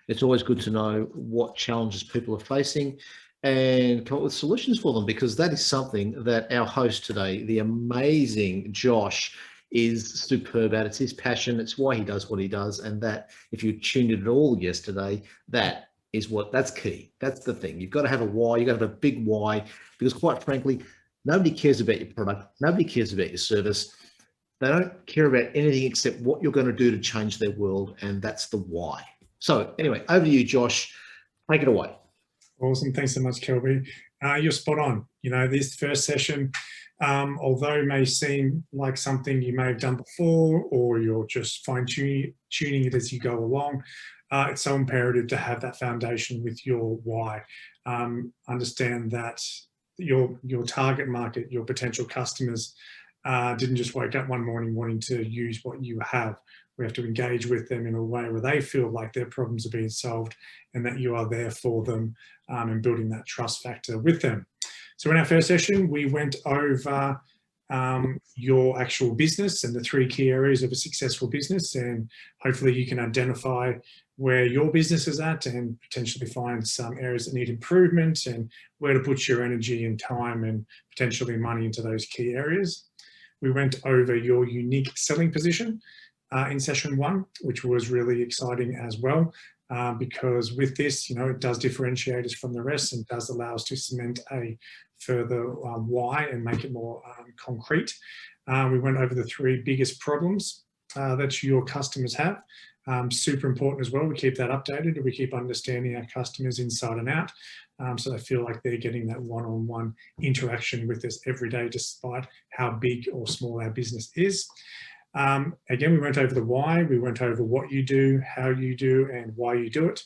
It's always good to know what challenges people are facing and come up with solutions for them, because that is something that our host today, the amazing Josh, is superb at. It's his passion. It's why he does what he does. And that, if you tuned in at all yesterday, that's key. That's the thing. You've got to have a why. You've got to have a big why, because quite frankly, nobody cares about your product. Nobody cares about your service. They don't care about anything except what you're going to do to change their world. And that's the why. So anyway, over to you, Josh. Take it away. Awesome. Thanks so much, Kelby. You're spot on. You know, this first session, although it may seem like something you may have done before, or you're just fine-tuning it as you go along, it's so imperative to have that foundation with your why. Understand that your target market, your potential customers, didn't just wake up one morning wanting to use what you have. We have to engage with them in a way where they feel like their problems are being solved and that you are there for them, and building that trust factor with them. So in our first session, we went over your actual business and the 3 key areas of a successful business, and hopefully you can identify where your business is at and potentially find some areas that need improvement and where to put your energy and time and potentially money into those key areas. We went over your unique selling position in session 1, which was really exciting as well, because with this, you know, it does differentiate us from the rest and does allow us to cement a further why and make it more concrete. We went over the 3 biggest problems that your customers have. Super important as well. We keep that updated and we keep understanding our customers inside and out, so they feel like they're getting that one-on-one interaction with us every day, despite how big or small our business is. Again, we went over the why, we went over what you do, how you do, and why you do it.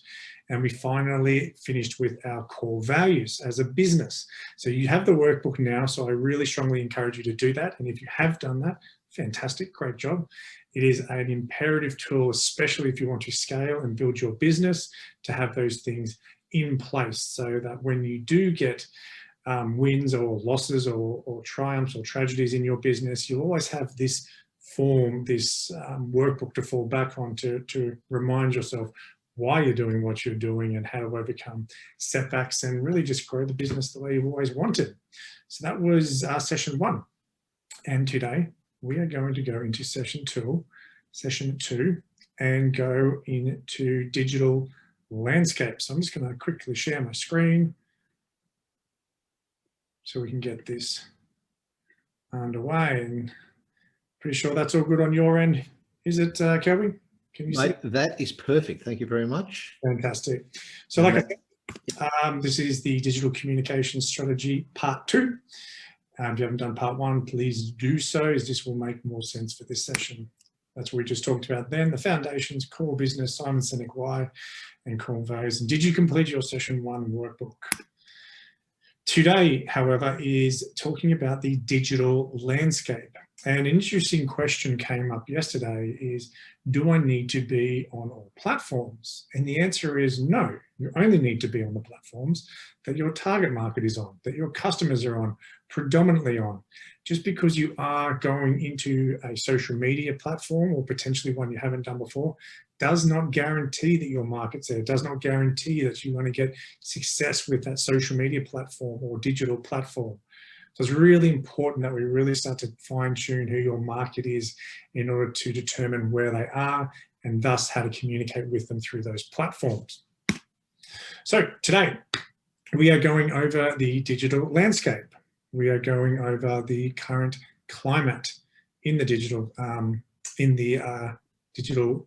And we finally finished with our core values as a business. So you have the workbook now, so I really strongly encourage you to do that. And if you have done that, fantastic, great job. It is an imperative tool, especially if you want to scale and build your business, to have those things in place so that when you do get wins or losses or triumphs or tragedies in your business, you'll always have this form, this workbook to fall back on to remind yourself why you're doing what you're doing and how to overcome setbacks and really just grow the business the way you've always wanted. So that was session 1. And today we are going to go into session 2, and go into digital landscape. So I'm just going to quickly share my screen so we can get this underway. And pretty sure that's all good on your end. Is it, Kelby? Can you see? That is perfect. Thank you very much. Fantastic. So like I said, this is the digital communication strategy part 2. If you haven't done part 1, please do so, as this will make more sense for this session. That's what we just talked about then, the foundations, core business, Simon Sinek why, and core values. And did you complete your session 1 workbook? Today, however, is talking about the digital landscape. And an interesting question came up yesterday is, do I need to be on all platforms? And the answer is no. You only need to be on the platforms that your target market is on, that your customers are on, predominantly on. Just because you are going into a social media platform or potentially one you haven't done before does not guarantee that your market's there, does not guarantee that you're going to get success with that social media platform or digital platform. So it's really important that we really start to fine-tune who your market is in order to determine where they are and thus how to communicate with them through those platforms. So today we are going over the digital landscape. We are going over the current climate in the digital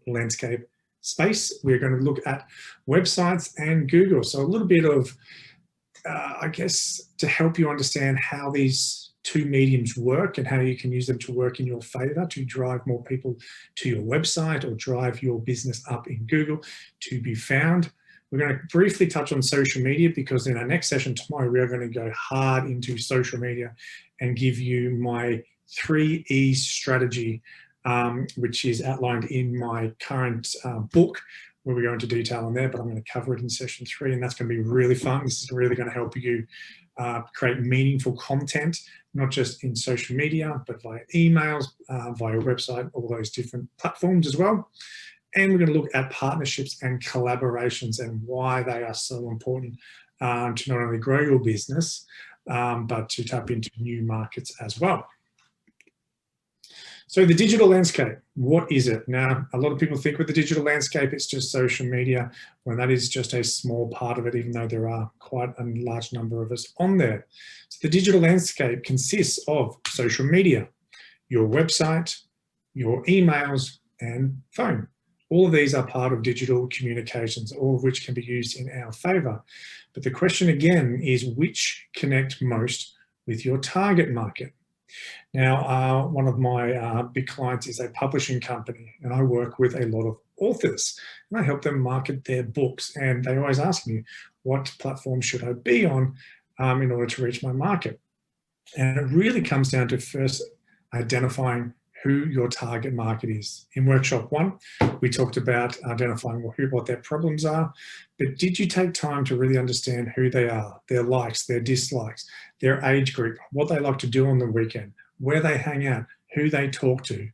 landscape space. We're going to look at websites and Google. So a little bit of I guess, to help you understand how these 2 mediums work and how you can use them to work in your favor to drive more people to your website or drive your business up in Google to be found. We're going to briefly touch on social media because in our next session tomorrow, we are going to go hard into social media and give you my 3 E's strategy, which is outlined in my current book, where we go into detail on there, but I'm going to cover it in session 3, and that's going to be really fun. This is really going to help you create meaningful content, not just in social media, but via emails, via website, all those different platforms as well. And we're going to look at partnerships and collaborations and why they are so important to not only grow your business, but to tap into new markets as well. So the digital landscape, what is it? Now, a lot of people think with the digital landscape, it's just social media, when that is just a small part of it, even though there are quite a large number of us on there. So the digital landscape consists of social media, your website, your emails, and phone. All of these are part of digital communications, all of which can be used in our favor. But the question again is, which connect most with your target market? Now, one of my big clients is a publishing company, and I work with a lot of authors, and I help them market their books. And they always ask me, what platform should I be on in order to reach my market? And it really comes down to first identifying who your target market is. In workshop 1, we talked about identifying what their problems are, but did you take time to really understand who they are, their likes, their dislikes, their age group, what they like to do on the weekend, where they hang out, who they talk to?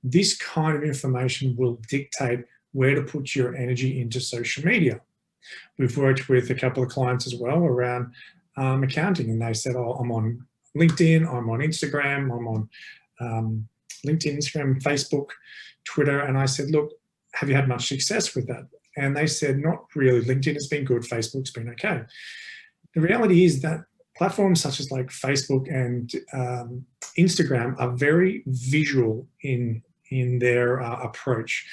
This kind of information will dictate where to put your energy into social media. We've worked with a couple of clients as well around accounting, and they said, oh, I'm on LinkedIn, I'm on Instagram, I'm on LinkedIn, Instagram, Facebook, Twitter. And I said, look, have you had much success with that? And they said, not really. LinkedIn has been good. Facebook's been okay. The reality is that platforms such as like Facebook and Instagram are very visual in their approach.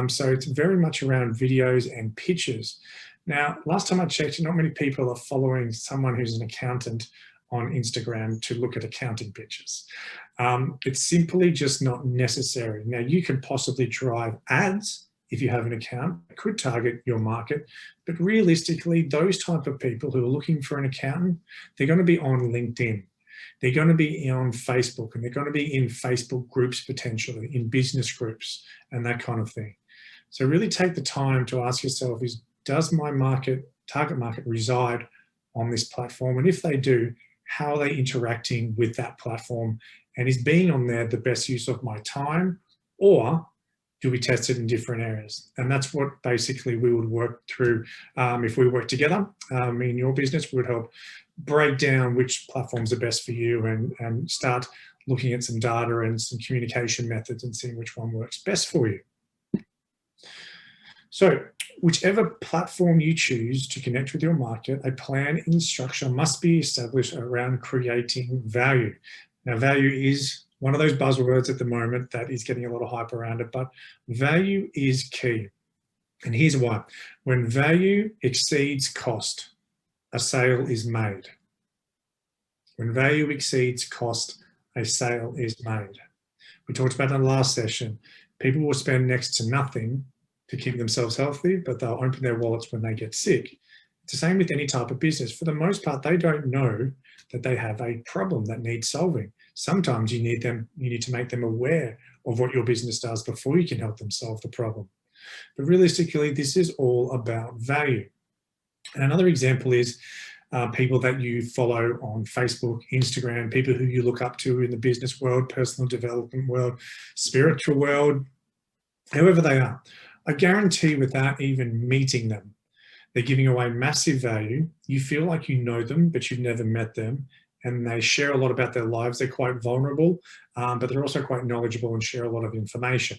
So it's very much around videos and pictures. Now, last time I checked, not many people are following someone who's an accountant on Instagram to look at accounting pictures. It's simply just not necessary. Now, you can possibly drive ads if you have an account that could target your market, but realistically, those type of people who are looking for an accountant, they're going to be on LinkedIn. They're going to be on Facebook, and they're going to be in Facebook groups, potentially in business groups and that kind of thing. So really take the time to ask yourself, does my target market reside on this platform? And if they do, how are they interacting with that platform? And is being on there the best use of my time, or do we test it in different areas? And that's what basically we would work through. If we work together in your business, we would help break down which platforms are best for you and start looking at some data and some communication methods and seeing which one works best for you. So whichever platform you choose to connect with your market, a plan and structure must be established around creating value. Now, value is one of those buzzwords at the moment that is getting a lot of hype around it, but value is key. And here's why. When value exceeds cost, a sale is made. When value exceeds cost, a sale is made. We talked about in the last session, people will spend next to nothing to keep themselves healthy, but they'll open their wallets when they get sick. It's the same with any type of business. For the most part, they don't know that they have a problem that needs solving. Sometimes you need to make them aware of what your business does before you can help them solve the problem. But realistically, this is all about value. And another example is people that you follow on Facebook, Instagram, people who you look up to in the business world, personal development world, spiritual world, however they are. I guarantee without even meeting them, they're giving away massive value. You feel like you know them, but you've never met them. And they share a lot about their lives. They're quite vulnerable, but they're also quite knowledgeable and share a lot of information.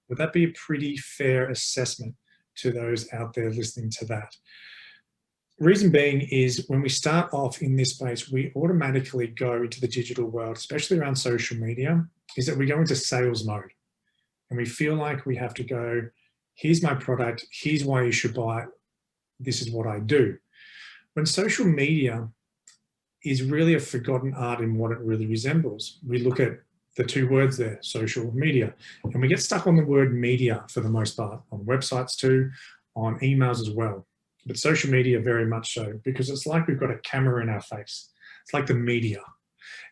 Would that be a pretty fair assessment to those out there listening to that? Reason being is when we start off in this space, we automatically go into the digital world, especially around social media, is that we go into sales mode. And we feel like we have to go, here's my product, here's why you should buy it, this is what I do. When social media is really a forgotten art in what it really resembles. We look at the two words there, social media, and we get stuck on the word media for the most part, on websites too, on emails as well. But social media very much so, because it's like we've got a camera in our face. It's like the media.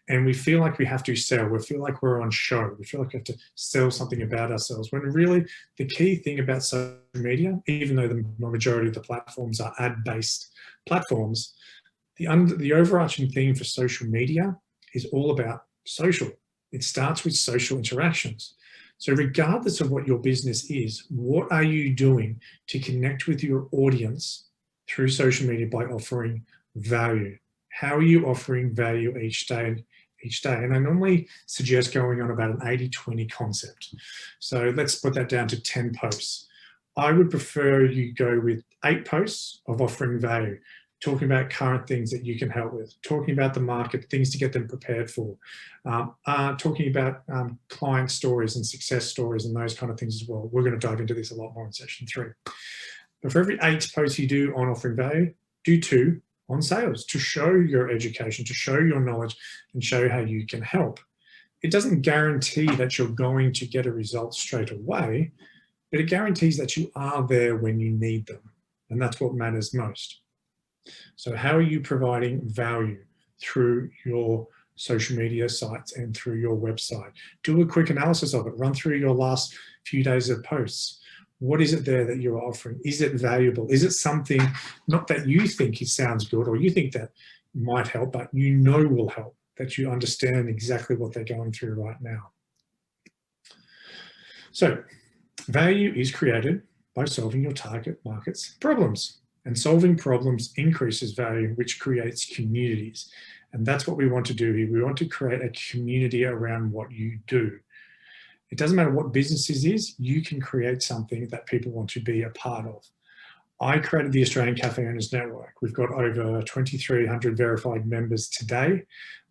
And we feel like we have to sell. We feel like we're on show. We feel like we have to sell something about ourselves. When really the key thing about social media, even though the majority of the platforms are ad-based platforms, the overarching theme for social media is all about social. It starts with social interactions. So regardless of what your business is, what are you doing to connect with your audience through social media by offering value? How are you offering value each day? And I normally suggest going on about an 80-20 concept. So let's put that down to 10 posts. I would prefer you go with 8 posts of offering value, talking about current things that you can help with, talking about the market, things to get them prepared for, talking about client stories and success stories and those kind of things as well. We're going to dive into this a lot more in session 3. But for every 8 posts you do on offering value, do 2 on sales to show your education, to show your knowledge and show how you can help. It doesn't guarantee that you're going to get a result straight away, but it guarantees that you are there when you need them. And that's what matters most. So how are you providing value through your social media sites and through your website? Do a quick analysis of it. Run through your last few days of posts. What is it there that you're offering? Is it valuable? Is it something not that you think it sounds good or you think that might help, but you know will help, that you understand exactly what they're going through right now? So value is created by solving your target market's problems. And solving problems increases value, which creates communities. And that's what we want to do here. We want to create a community around what you do. It doesn't matter what business it is, you can create something that people want to be a part of. I created the Australian Cafe Owners Network. We've got over 2,300 verified members today.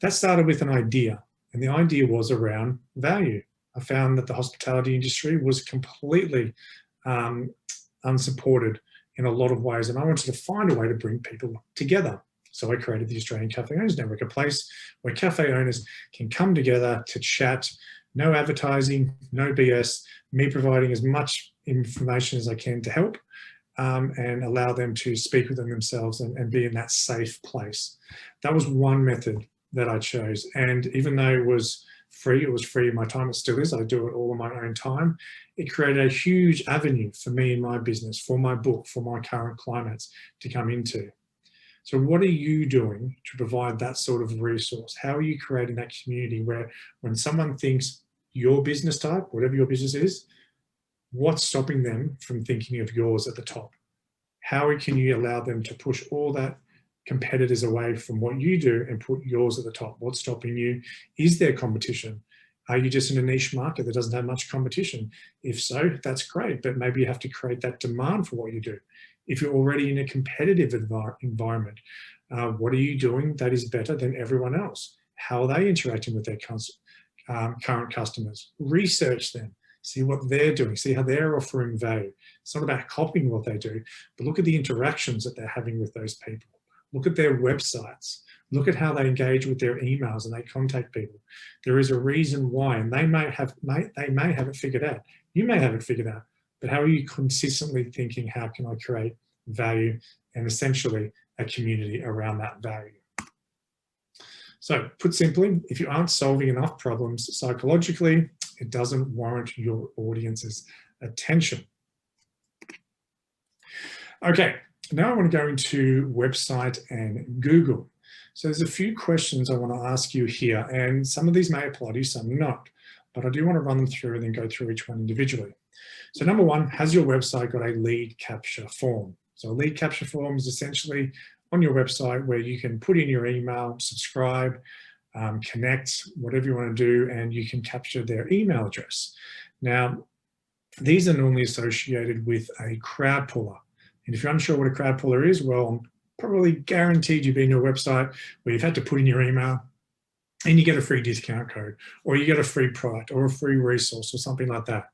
That started with an idea, and the idea was around value. I found that the hospitality industry was completely unsupported in a lot of ways, and I wanted to find a way to bring people together. So I created the Australian Cafe Owners Network, a place where cafe owners can come together to chat. No advertising, no BS, me providing as much information as I can to help and allow them to speak within themselves and be in that safe place. That was one method that I chose. And even though it was free in my time, it still is, I do it all in my own time. It created a huge avenue for me in my business, for my book, for my current climates to come into. So what are you doing to provide that sort of resource? How are you creating that community where when someone thinks your business type, whatever your business is, what's stopping them from thinking of yours at the top? How can you allow them to push all that competitors away from what you do and put yours at the top? What's stopping you? Is there competition? Are you just in a niche market that doesn't have much competition? If so, that's great, but maybe you have to create that demand for what you do. If you're already in a competitive environment, what are you doing that is better than everyone else? How are they interacting with their current customers? Research them, see what they're doing, see how they're offering value. It's not about copying what they do, but look at the interactions that they're having with those people. Look at their websites. Look at how they engage with their emails and they contact people. There is a reason why, and they may have it figured out. You may have it figured out, but how are you consistently thinking, how can I create value and essentially a community around that value? So put simply, if you aren't solving enough problems psychologically, it doesn't warrant your audience's attention. Okay, now I want to go into website and Google. So there's a few questions I want to ask you here, and some of these may apply to you, some not, but I do want to run them through and then go through each one individually. So number one, has your website got a lead capture form? So a lead capture form is essentially on your website where you can put in your email, subscribe, connect, whatever you want to do, and you can capture their email address. Now, these are normally associated with a crowd puller. And if you're unsure what a crowd puller is, well, I'm probably guaranteed you've been to a website where you've had to put in your email and you get a free discount code, or you get a free product or a free resource or something like that.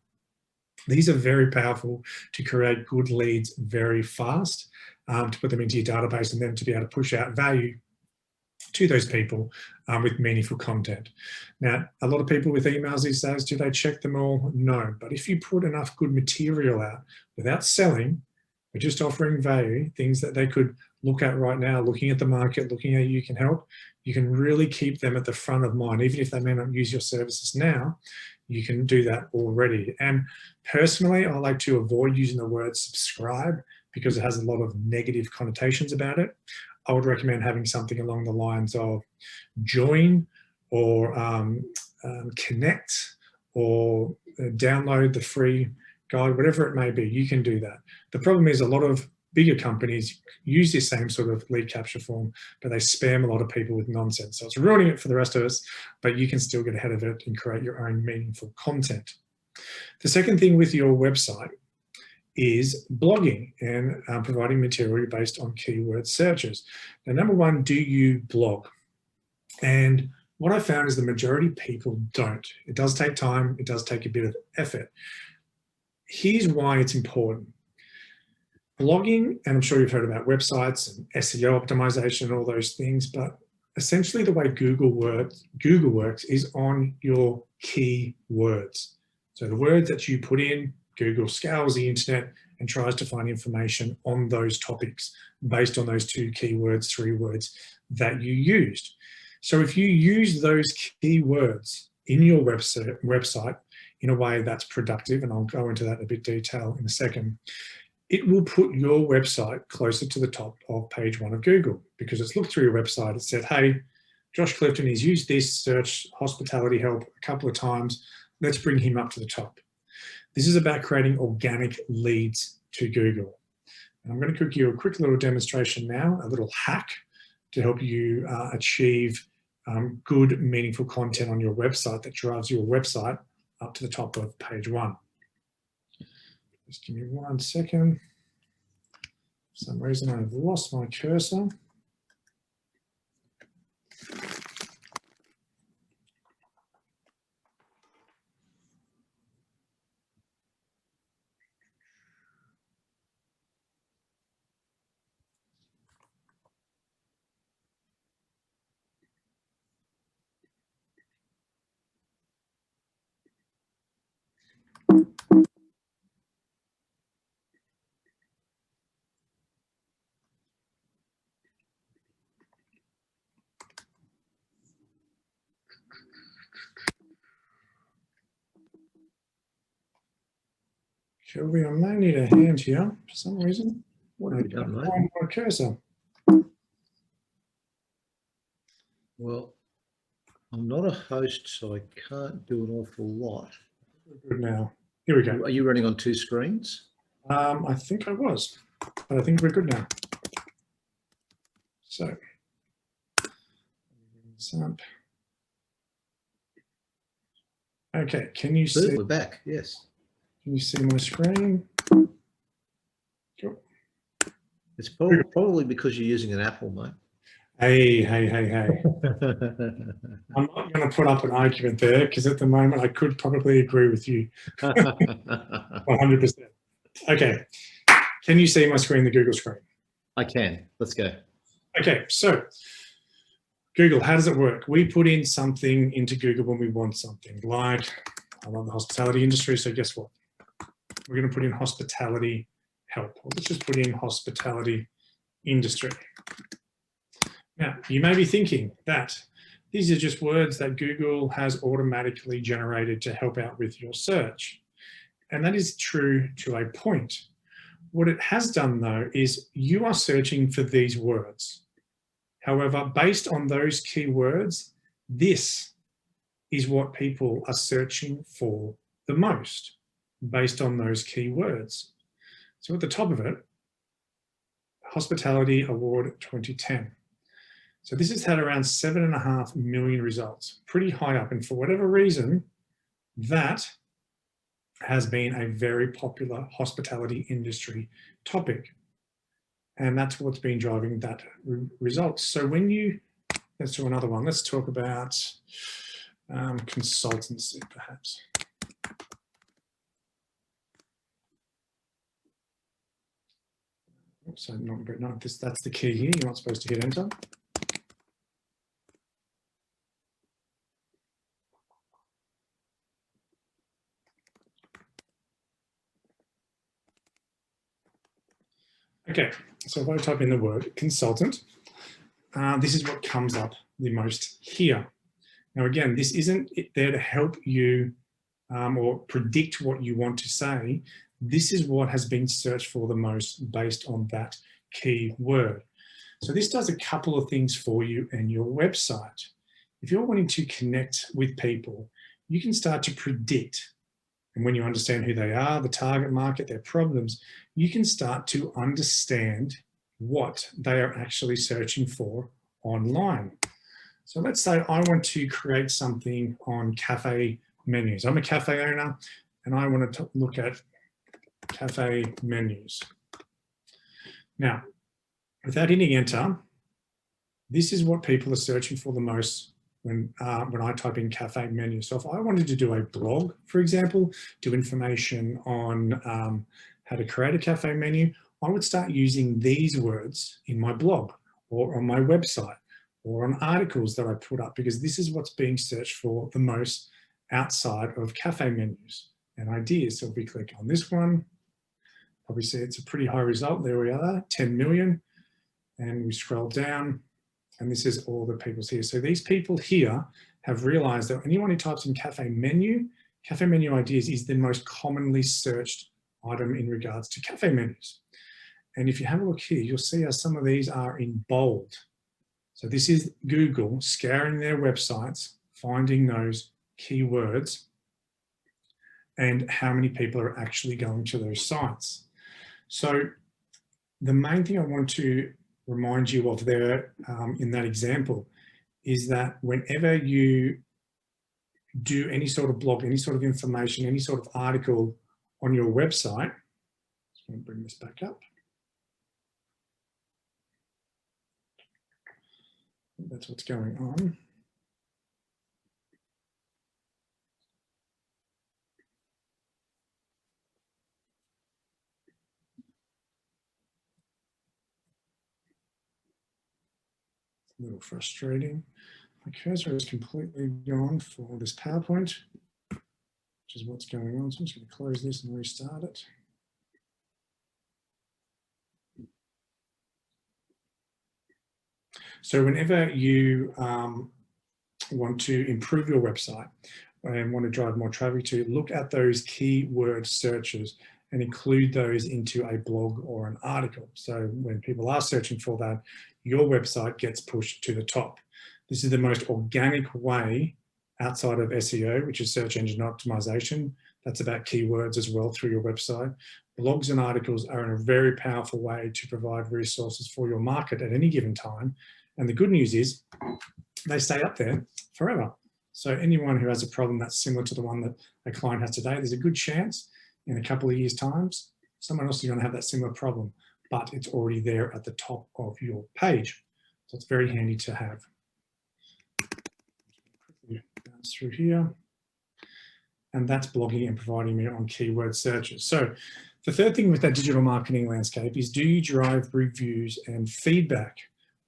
These are very powerful to create good leads very fast, to put them into your database and then to be able to push out value to those people with meaningful content. Now, a lot of people with emails these days, do they check them all? No, but if you put enough good material out without selling, but just offering value, things that they could look at right now, looking at the market, looking at how you can help, you can really keep them at the front of mind. Even if they may not use your services now, you can do that already. And personally, I like to avoid using the word subscribe because it has a lot of negative connotations about it. I would recommend having something along the lines of join or connect or download the free guide, whatever it may be, you can do that. The problem is a lot of bigger companies use this same sort of lead capture form, but they spam a lot of people with nonsense. So it's ruining it for the rest of us, but you can still get ahead of it and create your own meaningful content. The second thing with your website is blogging and providing material based on keyword searches. Now, number one, do you blog? And what I found is the majority of people don't. It does take time. It does take a bit of effort. Here's why it's important. Blogging, and I'm sure you've heard about websites and SEO optimization and all those things, but essentially the way Google works is on your keywords. So the words that you put in, Google scours the internet and tries to find information on those topics based on those 2 keywords, 3 words that you used. So if you use those keywords in your website in a way that's productive, and I'll go into that in a bit detail in a second, it will put your website closer to the top of page 1 of Google, because it's looked through your website, it said, hey, Josh Clifton has used this search hospitality help a couple of times, let's bring him up to the top. This is about creating organic leads to Google. And I'm going to give you a quick little demonstration now, a little hack to help you achieve good, meaningful content on your website that drives your website up to the top of page 1. Just give me 1 second. For some reason, I've lost my cursor. Shelby, I may need a hand here for some reason. What have you done, mate? Find my cursor. Well, I'm not a host, so I can't do an awful lot. Good now. Here we go. Are you running on 2 screens? I think I was, but I think we're good now. So, okay, can you see? We're back, yes. Can you see my screen? Sure. It's probably because you're using an Apple, mate. Hey. I'm not going to put up an argument there, because at the moment I could probably agree with you 100%. Okay, can you see my screen, the Google screen? I can. Let's go. Okay, so Google, how does it work? We put in something into Google when we want something, like I love the hospitality industry, so guess what? We're going to put in hospitality help. Well, let's just put in hospitality industry. Now, you may be thinking that these are just words that Google has automatically generated to help out with your search. And that is true to a point. What it has done, though, is you are searching for these words. However, based on those keywords, this is what people are searching for the most, based on those keywords. So at the top of it, Hospitality Award 2010. So this has had around 7.5 million results, pretty high up. And for whatever reason, that has been a very popular hospitality industry topic. And that's what's been driving that results. So when you, let's do another one. Let's talk about consultancy, perhaps. So not this, that's the key here. You're not supposed to hit enter. Okay, so if I type in the word consultant, this is what comes up the most here. Now, again, this isn't there to help you or predict what you want to say. This is what has been searched for the most based on that key word. So this does a couple of things for you and your website. If you're wanting to connect with people, you can start to predict. And when you understand who they are, the target market, their problems, you can start to understand what they are actually searching for online. So let's say I want to create something on cafe menus. I'm a cafe owner and I want to look at cafe menus. Now, without hitting enter, this is what people are searching for the most when I type in cafe menu. So if I wanted to do a blog, for example, do information on how to create a cafe menu, I would start using these words in my blog or on my website or on articles that I put up, because this is what's being searched for the most outside of cafe menus and ideas. So if we click on this one, probably see it's a pretty high result. There we are, 10 million. And we scroll down, and this is all the people here. So these people here have realized that anyone who types in cafe menu ideas is the most commonly searched item in regards to cafe menus. And if you have a look here, you'll see how some of these are in bold. So this is Google scouring their websites, finding those keywords, and how many people are actually going to those sites. So the main thing I want to remind you of there in that example is that whenever you do any sort of blog, any sort of information, any sort of article on your website, just going to bring this back up. That's what's going on. A little frustrating. My cursor is completely gone for this PowerPoint, which is what's going on. So I'm just going to close this and restart it. So whenever you want to improve your website and want to drive more traffic to, look at those keyword searches and include those into a blog or an article. So when people are searching for that, your website gets pushed to the top. This is the most organic way outside of SEO, which is search engine optimization. That's about keywords as well through your website. Blogs and articles are a very powerful way to provide resources for your market at any given time. And the good news is they stay up there forever. So anyone who has a problem that's similar to the one that a client has today, there's a good chance in a couple of years' times, someone else is going to have that similar problem, but it's already there at the top of your page. So it's very handy to have. Bounce through here. And that's blogging and providing me on keyword searches. So the third thing with that digital marketing landscape is, do you drive reviews and feedback?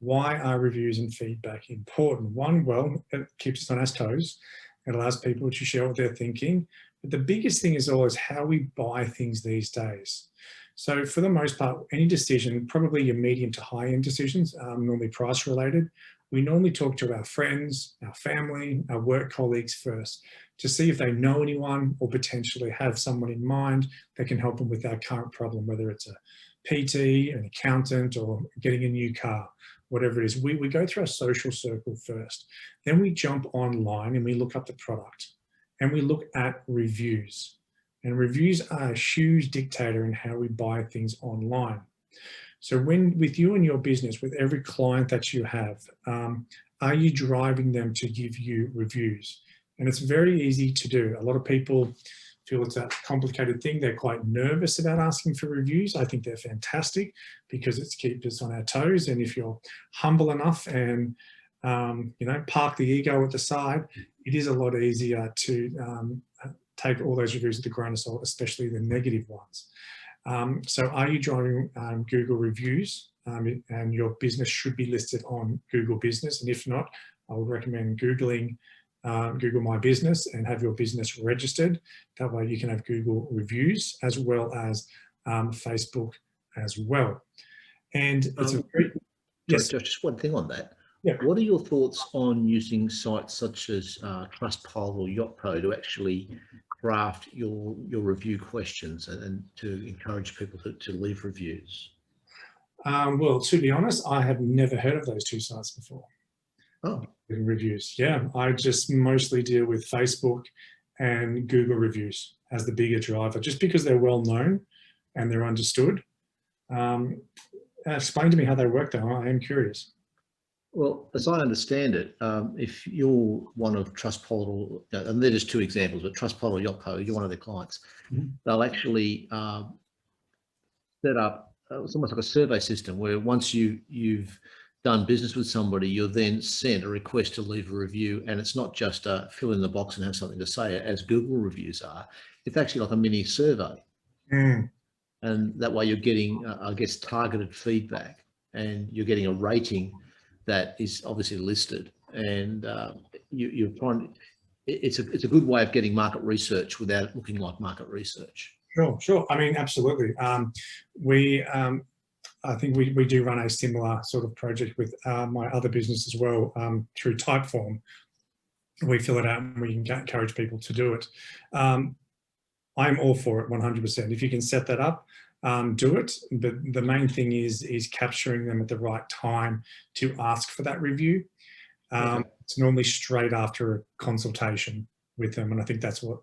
Why are reviews and feedback important? One, well, it keeps us on our toes. It allows people to share what they're thinking. But the biggest thing is always how we buy things these days. So for the most part, any decision, probably your medium to high-end decisions, normally price related, we normally talk to our friends, our family, our work colleagues first to see if they know anyone or potentially have someone in mind that can help them with our current problem, whether it's a PT, an accountant, or getting a new car, whatever it is. We go through our social circle first. Then we jump online and we look up the product and we look at reviews. And reviews are a huge dictator in how we buy things online. So with you and your business, with every client that you have, are you driving them to give you reviews? And it's very easy to do. A lot of people feel it's a complicated thing. They're quite nervous about asking for reviews. I think they're fantastic because it's keeps us on our toes. And if you're humble enough and park the ego at the side, it is a lot easier to take all those reviews with a grain of salt, especially the negative ones. So are you driving Google reviews? And your business should be listed on Google Business. And if not, I would recommend Googling Google My Business and have your business registered. That way you can have Google reviews as well as Facebook as well. And it's a very, yes. Just one thing on that. Yeah. What are your thoughts on using sites such as Trustpilot or Yotpo to actually craft your review questions and to encourage people to leave reviews? Well, to be honest, I have never heard of those two sites before. Oh, reviews. Yeah, I just mostly deal with Facebook and Google reviews as the bigger driver, just because they're well known and they're understood. Explain to me how they work though, I am curious. well, as I understand it, if you're one of Trustpilot, and they're just two examples, but Trustpilot or Yotpo, you're one of their clients, they'll actually set up it's almost like a survey system where once you've done business with somebody, you're then sent a request to leave a review, and it's not just fill in the box and have something to say, as Google reviews are. It's actually like a mini survey, and that way you're getting, I guess, targeted feedback, and you're getting a rating that is obviously listed, and you're trying. It's a good way of getting market research without it looking like market research. Sure. I mean, absolutely. I think we do run a similar sort of project with my other business as well, through Typeform. We fill it out and we can encourage people to do it. I'm all for it 100%. If you can set that up, do it. But the main thing is capturing them at the right time to ask for that review. It's normally straight after a consultation with them. And I think that's what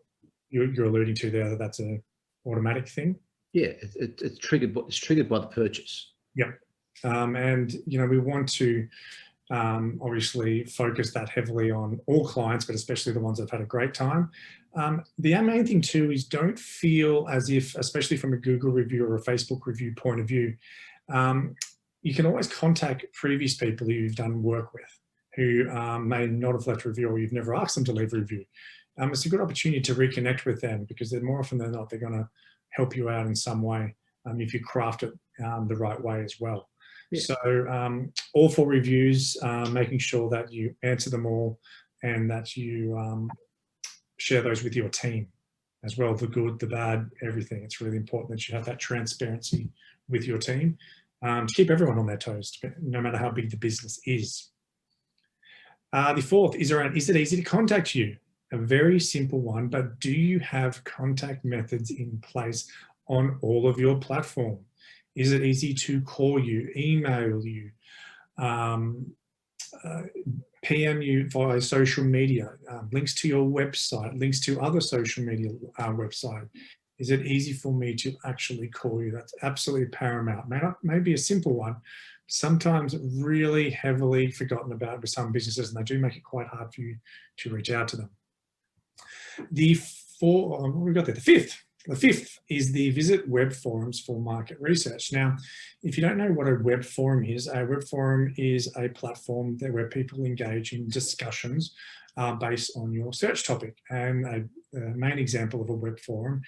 you're alluding to there, that's a automatic thing. Yeah, it's triggered by the purchase. Yep. And we want to obviously focus that heavily on all clients, but especially the ones that have had a great time. The main thing too is don't feel as if, especially from a Google review or a Facebook review point of view, you can always contact previous people who you've done work with who may not have left a review, or you've never asked them to leave a review. It's a good opportunity to reconnect with them, because they're more often than not, they're going to help you out in some way if you craft it the right way as well. Yeah. So all for reviews, making sure that you answer them all and that you share those with your team as well, the good, the bad, everything. It's really important that you have that transparency with your team to keep everyone on their toes, no matter how big the business is. The fourth is around, is it easy to contact you? A very simple one, but do you have contact methods in place on all of your platform? Is it easy to call you, email you, PM you via social media, links to your website, links to other social media website? Is it easy for me to actually call you? That's absolutely paramount. May be a simple one, sometimes really heavily forgotten about with some businesses, and they do make it quite hard for you to reach out to them. The fifth is the visit web forums for market research. Now, if you don't know what a web forum is a platform where people engage in discussions based on your search topic. And a main example of a web forum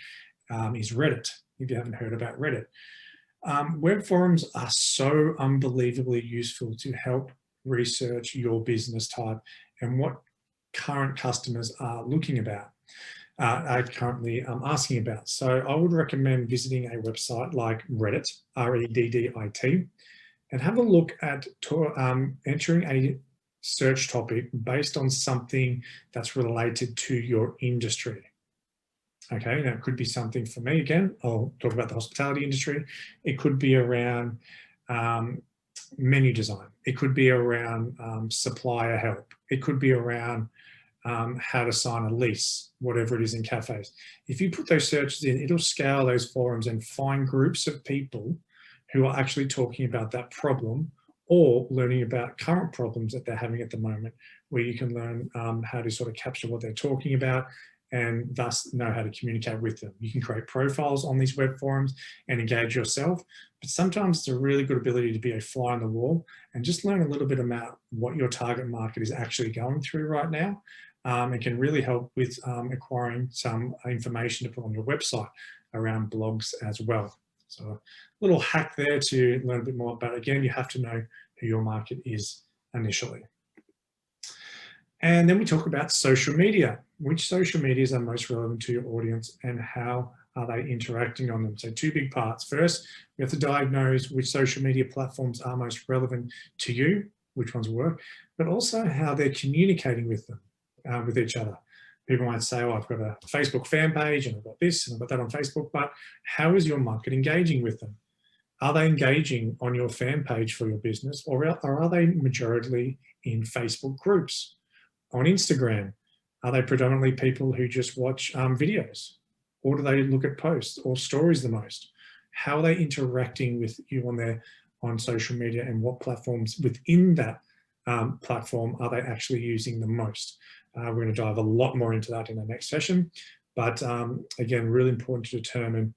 is Reddit, if you haven't heard about Reddit. Web forums are so unbelievably useful to help research your business type and what current customers are looking about. Are currently asking about. So I would recommend visiting a website like Reddit, R-E-D-D-I-T, and have a look at entering a search topic based on something that's related to your industry. Okay, now it could be something for me, again, I'll talk about the hospitality industry. It could be around menu design. It could be around supplier help. It could be around how to sign a lease, whatever it is in cafes. If you put those searches in, it'll scale those forums and find groups of people who are actually talking about that problem or learning about current problems that they're having at the moment, where you can learn how to sort of capture what they're talking about and thus know how to communicate with them. You can create profiles on these web forums and engage yourself, but sometimes it's a really good ability to be a fly on the wall and just learn a little bit about what your target market is actually going through right now. It can really help with acquiring some information to put on your website around blogs as well. So a little hack there to learn a bit more about. Again, you have to know who your market is initially. And then we talk about social media. Which social medias are most relevant to your audience and how are they interacting on them? So two big parts. First, we have to diagnose which social media platforms are most relevant to you, which ones work, but also how they're communicating with them. With each other. People might say, oh, I've got a Facebook fan page and I've got this and I've got that on Facebook, but how is your market engaging with them? Are they engaging on your fan page for your business, or are they majority in Facebook groups? On Instagram, are they predominantly people who just watch videos? Or do they look at posts or stories the most? How are they interacting with you on social media, and what platforms within that platform are they actually using the most? We're going to dive a lot more into that in the next session. But again, really important to determine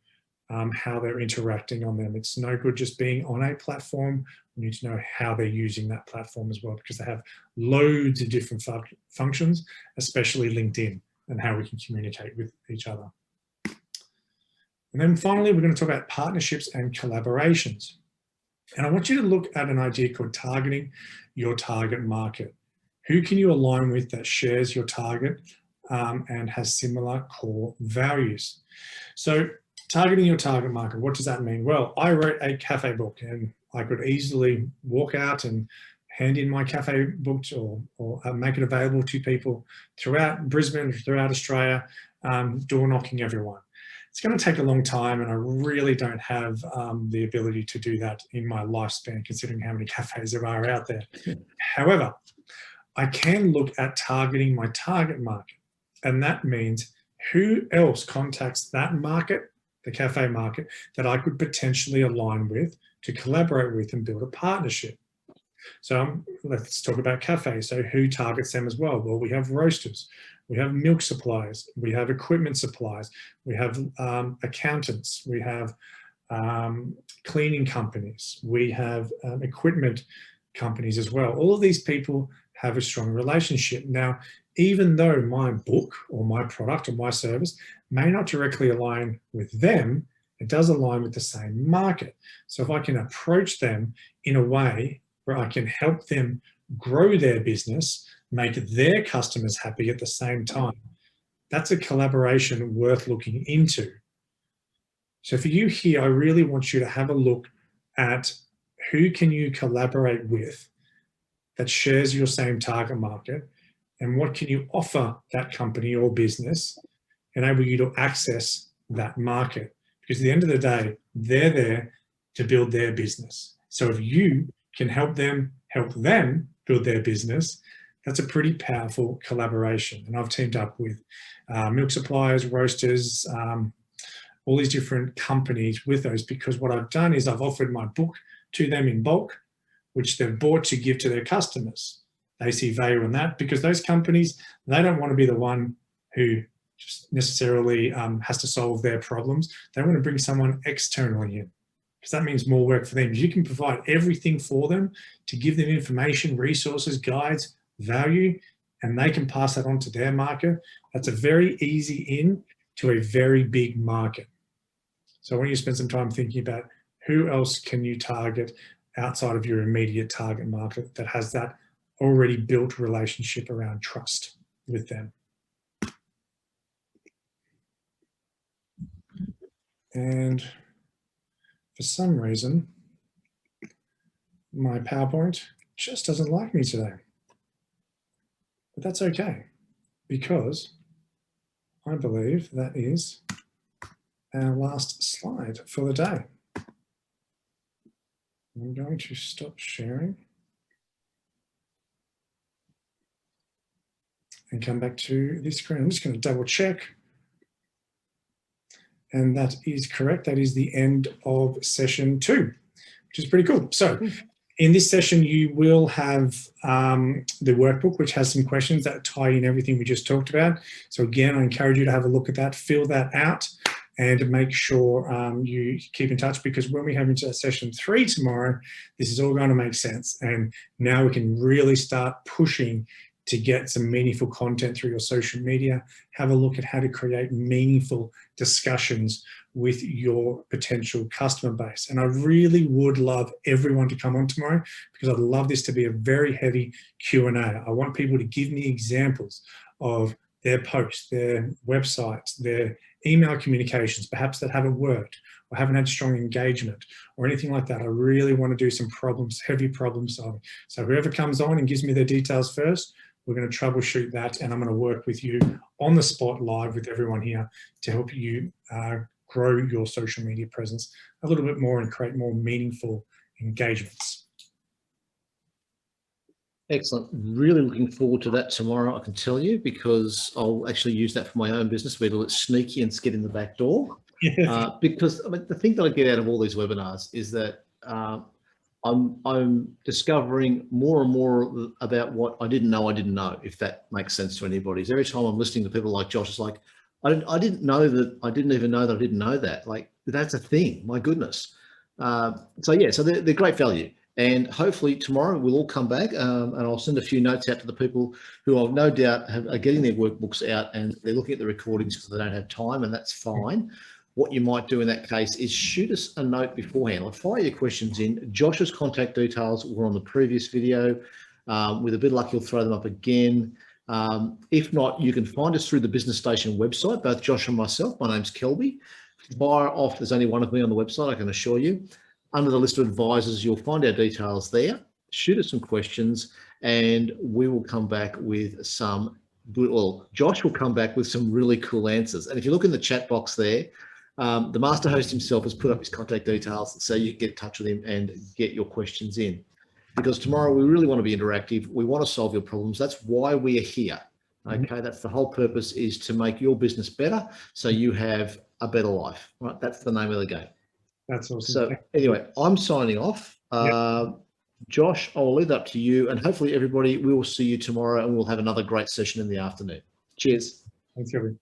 how they're interacting on them. It's no good just being on a platform. We need to know how they're using that platform as well, because they have loads of different functions, especially LinkedIn, and how we can communicate with each other. And then finally, we're going to talk about partnerships and collaborations. And I want you to look at an idea called targeting your target market. Who can you align with that shares your target and has similar core values? So targeting your target market, what does that mean? Well, I wrote a cafe book, and I could easily walk out and hand in my cafe book or make it available to people throughout Brisbane, throughout Australia, door knocking everyone. It's going to take a long time, and I really don't have the ability to do that in my lifespan, considering how many cafes there are out there. However, I can look at targeting my target market, and that means who else contacts that market, the cafe market, that I could potentially align with to collaborate with and build a partnership. So let's talk about cafes. So who targets them as well? Well, we have roasters, we have milk suppliers, we have equipment suppliers, we have accountants, we have cleaning companies, we have equipment companies as well. All of these people have a strong relationship. Now, even though my book or my product or my service may not directly align with them, it does align with the same market. So if I can approach them in a way where I can help them grow their business, make their customers happy at the same time, that's a collaboration worth looking into. So for you here, I really want you to have a look at who can you collaborate with that shares your same target market, and what can you offer that company or business, enable you to access that market. Because at the end of the day, they're there to build their business. So if you can help them build their business, that's a pretty powerful collaboration. And I've teamed up with milk suppliers, roasters, all these different companies with those, because what I've done is I've offered my book to them in bulk, which they've bought to give to their customers. They see value in that, because those companies, they don't want to be the one who just necessarily has to solve their problems. They want to bring someone externally in, because that means more work for them. You can provide everything for them to give them information, resources, guides, value, and they can pass that on to their market. That's a very easy in to a very big market. So I want you to spend some time thinking about who else can you target outside of your immediate target market that has that already built relationship around trust with them. And for some reason, my PowerPoint just doesn't like me today. But that's okay, because I believe that is our last slide for the day. I'm going to stop sharing and come back to this screen. I'm just going to double check. And that is correct. That is the end of session 2, which is pretty cool. So in this session, you will have the workbook, which has some questions that tie in everything we just talked about. So again, I encourage you to have a look at that, fill that out, and make sure you keep in touch, because when we have into session 3 tomorrow, this is all going to make sense. And now we can really start pushing to get some meaningful content through your social media. Have a look at how to create meaningful discussions with your potential customer base. And I really would love everyone to come on tomorrow, because I'd love this to be a very heavy Q&A. I want people to give me examples of their posts, their websites, their email communications, perhaps that haven't worked or haven't had strong engagement or anything like that. I really want to do some heavy problem solving. So whoever comes on and gives me their details first, we're going to troubleshoot that, and I'm going to work with you on the spot live with everyone here to help you grow your social media presence a little bit more and create more meaningful engagements. Excellent. Really looking forward to that tomorrow, I can tell you, because I'll actually use that for my own business, be a little bit sneaky and get in the back door. Yeah. Because I mean, the thing that I get out of all these webinars is that I'm discovering more and more about what I didn't know, if that makes sense to anybody. So every time I'm listening to people like Josh, it's like, I didn't know that, I didn't even know that I didn't know that. Like, that's a thing, my goodness. So yeah, so they're great value. And hopefully tomorrow we'll all come back and I'll send a few notes out to the people who I've no doubt are getting their workbooks out and they're looking at the recordings because they don't have time, and that's fine. What you might do in that case is shoot us a note beforehand. I'll fire your questions in. Josh's contact details were on the previous video. With a bit of luck, he'll throw them up again. If not, you can find us through the Business Station website, both Josh and myself. My name's Kelby. Fire off, there's only one of me on the website, I can assure you. Under the list of advisors, you'll find our details there. Shoot us some questions and we will come back with some, well, Josh will come back with some really cool answers. And if you look in the chat box there, the master host himself has put up his contact details so you can get in touch with him and get your questions in. Because tomorrow we really want to be interactive. We want to solve your problems. That's why we are here. Okay, that's the whole purpose, is to make your business better so you have a better life. Right, that's the name of the game. That's awesome. So anyway, I'm signing off. Josh, I'll leave that up to you, and hopefully everybody, we will see you tomorrow and we'll have another great session in the afternoon. Cheers. Thanks, Kelby.